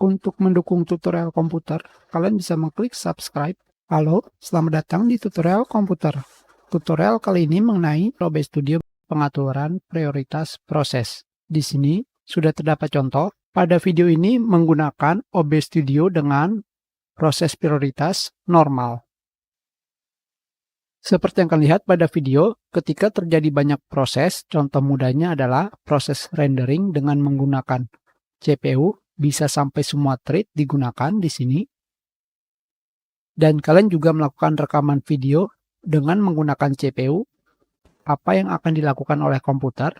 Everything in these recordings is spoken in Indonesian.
Untuk mendukung tutorial komputer, kalian bisa mengklik subscribe. Halo, selamat datang di tutorial komputer. Tutorial kali ini mengenai OBS Studio pengaturan prioritas proses. Di sini sudah terdapat contoh. Pada video ini menggunakan OBS Studio dengan proses prioritas normal. Seperti yang kalian lihat pada video, ketika terjadi banyak proses, contoh mudahnya adalah proses rendering dengan menggunakan CPU, bisa sampai semua thread digunakan di sini. Dan kalian juga melakukan rekaman video dengan menggunakan CPU. Apa yang akan dilakukan oleh komputer?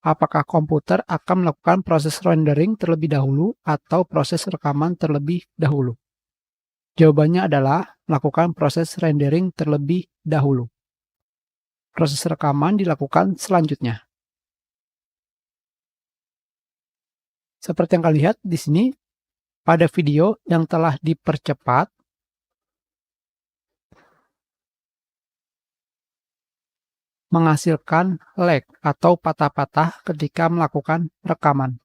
Apakah komputer akan melakukan proses rendering terlebih dahulu atau proses rekaman terlebih dahulu? Jawabannya adalah melakukan proses rendering terlebih dahulu. Proses rekaman dilakukan selanjutnya. Seperti yang kalian lihat di sini, pada video yang telah dipercepat, menghasilkan lag atau patah-patah ketika melakukan rekaman.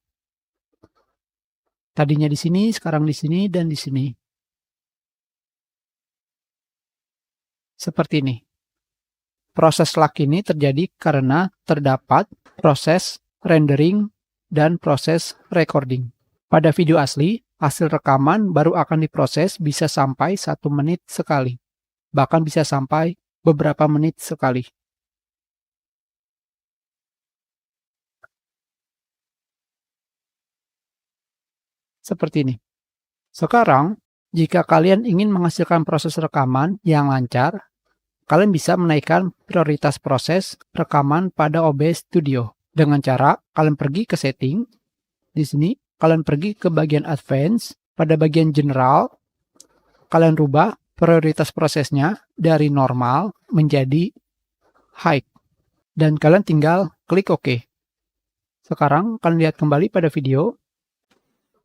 Tadinya di sini, sekarang di sini, dan di sini. Seperti ini. Proses lag ini terjadi karena terdapat proses rendering dan proses recording. Pada video asli, hasil rekaman baru akan diproses bisa sampai 1 menit sekali. Bahkan bisa sampai beberapa menit sekali. Seperti ini. Sekarang, jika kalian ingin menghasilkan proses rekaman yang lancar, kalian bisa menaikkan prioritas proses rekaman pada OBS Studio. Dengan cara kalian pergi ke setting, di sini kalian pergi ke bagian advance, pada bagian general, kalian rubah prioritas prosesnya dari normal menjadi high. Dan kalian tinggal klik OK. Sekarang kalian lihat kembali pada video.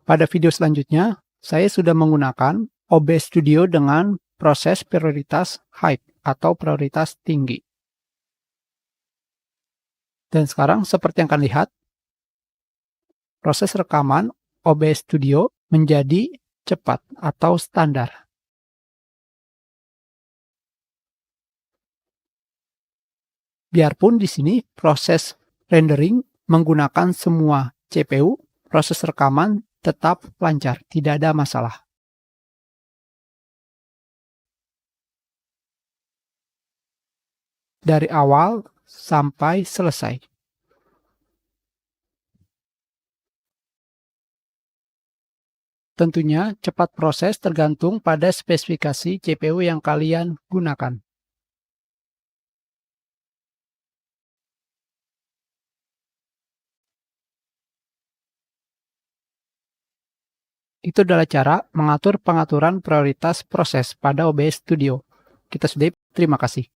Pada video selanjutnya, saya sudah menggunakan OBS Studio dengan proses prioritas high atau prioritas tinggi. Dan sekarang seperti yang kalian lihat, proses rekaman OBS Studio menjadi cepat atau standar. Biarpun di sini proses rendering menggunakan semua CPU, proses rekaman tetap lancar, tidak ada masalah. Dari awal sampai selesai. Tentunya cepat proses tergantung pada spesifikasi CPU yang kalian gunakan. Itu adalah cara mengatur pengaturan prioritas proses pada OBS Studio. Kita sudah, terima kasih.